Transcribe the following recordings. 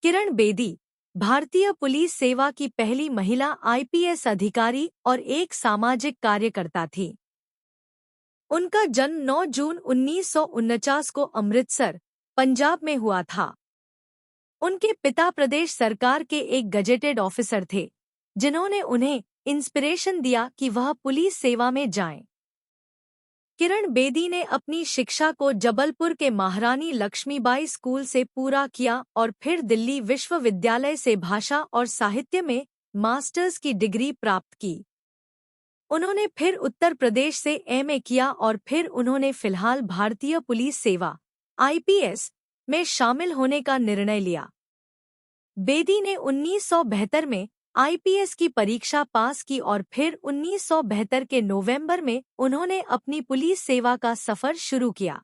किरण बेदी भारतीय पुलिस सेवा की पहली महिला आईपीएस अधिकारी और एक सामाजिक कार्यकर्ता थी। उनका जन्म 9 जून 1949 को अमृतसर, पंजाब में हुआ था। उनके पिता प्रदेश सरकार के एक गजेटेड ऑफिसर थे, जिन्होंने उन्हें इंस्पिरेशन दिया कि वह पुलिस सेवा में जाएं। किरण बेदी ने अपनी शिक्षा को जबलपुर के महारानी लक्ष्मीबाई स्कूल से पूरा किया और फिर दिल्ली विश्वविद्यालय से भाषा और साहित्य में मास्टर्स की डिग्री प्राप्त की। उन्होंने फिर उत्तर प्रदेश से एमए किया और फिर उन्होंने फिलहाल भारतीय पुलिस सेवा आईपीएस में शामिल होने का निर्णय लिया। बेदी ने 1972 में आईपीएस की परीक्षा पास की और फिर 1972 के नवंबर में उन्होंने अपनी पुलिस सेवा का सफर शुरू किया।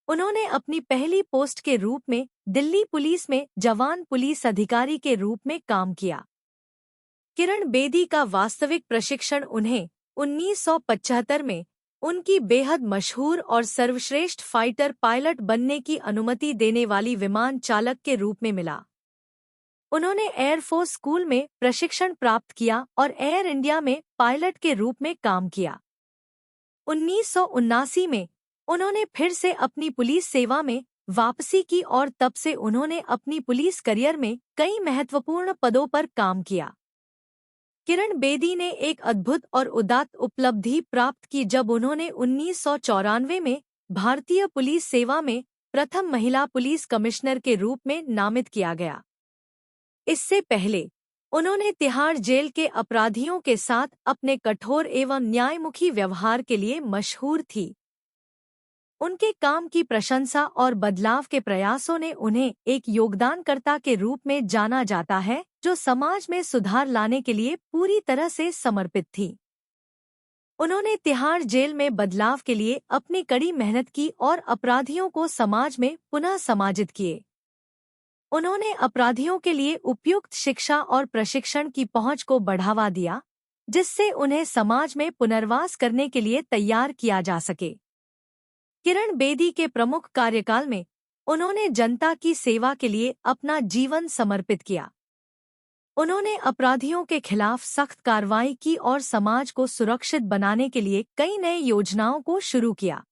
उन्होंने अपनी पहली पोस्ट के रूप में दिल्ली पुलिस में जवान पुलिस अधिकारी के रूप में काम किया। किरण बेदी का वास्तविक प्रशिक्षण उन्हें 1975 में उनकी बेहद मशहूर और सर्वश्रेष्ठ फाइटर पायलट बनने की अनुमति देने वाली विमान चालक के रूप में मिला। उन्होंने एयरफोर्स स्कूल में प्रशिक्षण प्राप्त किया और एयर इंडिया में पायलट के रूप में काम किया। 1979 में उन्होंने फिर से अपनी पुलिस सेवा में वापसी की और तब से उन्होंने अपनी पुलिस करियर में कई महत्वपूर्ण पदों पर काम किया। किरण बेदी ने एक अद्भुत और उदात्त उपलब्धि प्राप्त की जब उन्होंने 1994 में भारतीय पुलिस सेवा में प्रथम महिला पुलिस कमिश्नर के रूप में नामित किया गया। इससे पहले उन्होंने तिहाड़ जेल के अपराधियों के साथ अपने कठोर एवं न्यायमुखी व्यवहार के लिए मशहूर थी। उनके काम की प्रशंसा और बदलाव के प्रयासों ने उन्हें एक योगदानकर्ता के रूप में जाना जाता है, जो समाज में सुधार लाने के लिए पूरी तरह से समर्पित थी। उन्होंने तिहाड़ जेल में बदलाव के लिए अपनी कड़ी मेहनत की और अपराधियों को समाज में पुनः समाजित किए। उन्होंने अपराधियों के लिए उपयुक्त शिक्षा और प्रशिक्षण की पहुंच को बढ़ावा दिया, जिससे उन्हें समाज में पुनर्वास करने के लिए तैयार किया जा सके। किरण बेदी के प्रमुख कार्यकाल में उन्होंने जनता की सेवा के लिए अपना जीवन समर्पित किया। उन्होंने अपराधियों के खिलाफ सख्त कार्रवाई की और समाज को सुरक्षित बनाने के लिए कई नई योजनाओं को शुरू किया।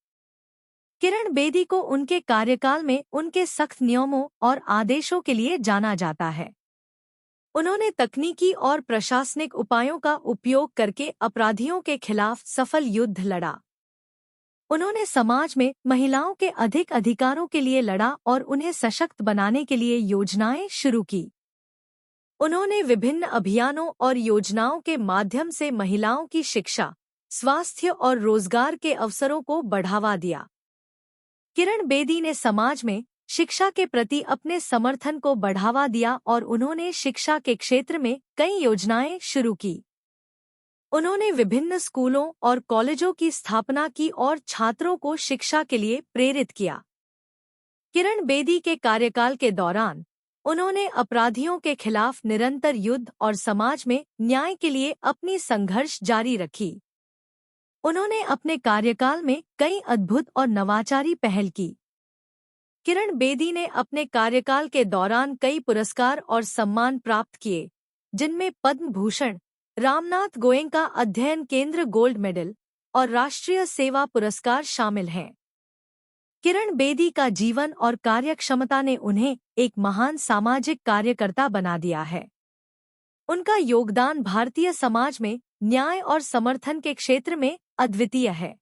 किरण बेदी को उनके कार्यकाल में उनके सख्त नियमों और आदेशों के लिए जाना जाता है। उन्होंने तकनीकी और प्रशासनिक उपायों का उपयोग करके अपराधियों के खिलाफ सफल युद्ध लड़ा। उन्होंने समाज में महिलाओं के अधिक अधिकारों के लिए लड़ा और उन्हें सशक्त बनाने के लिए योजनाएं शुरू की। उन्होंने विभिन्न अभियानों और योजनाओं के माध्यम से महिलाओं की शिक्षा, स्वास्थ्य और रोजगार के अवसरों को बढ़ावा दिया। किरण बेदी ने समाज में शिक्षा के प्रति अपने समर्थन को बढ़ावा दिया और उन्होंने शिक्षा के क्षेत्र में कई योजनाएं शुरू की। उन्होंने विभिन्न स्कूलों और कॉलेजों की स्थापना की और छात्रों को शिक्षा के लिए प्रेरित किया। किरण बेदी के कार्यकाल के दौरान उन्होंने अपराधियों के खिलाफ निरंतर युद्ध और समाज में न्याय के लिए अपनी संघर्ष जारी रखी। उन्होंने अपने कार्यकाल में कई अद्भुत और नवाचारी पहल की। किरण बेदी ने अपने कार्यकाल के दौरान कई पुरस्कार और सम्मान प्राप्त किए, जिनमें पद्म भूषण, रामनाथ गोयनका अध्ययन केंद्र गोल्ड मेडल और राष्ट्रीय सेवा पुरस्कार शामिल हैं। किरण बेदी का जीवन और कार्यक्षमता ने उन्हें एक महान सामाजिक कार्यकर्ता बना दिया है। उनका योगदान भारतीय समाज में न्याय और समर्थन के क्षेत्र में अद्वितीय है।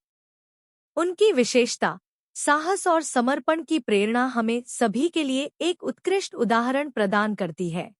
उनकी विशेषता, साहस और समर्पण की प्रेरणा हमें सभी के लिए एक उत्कृष्ट उदाहरण प्रदान करती है।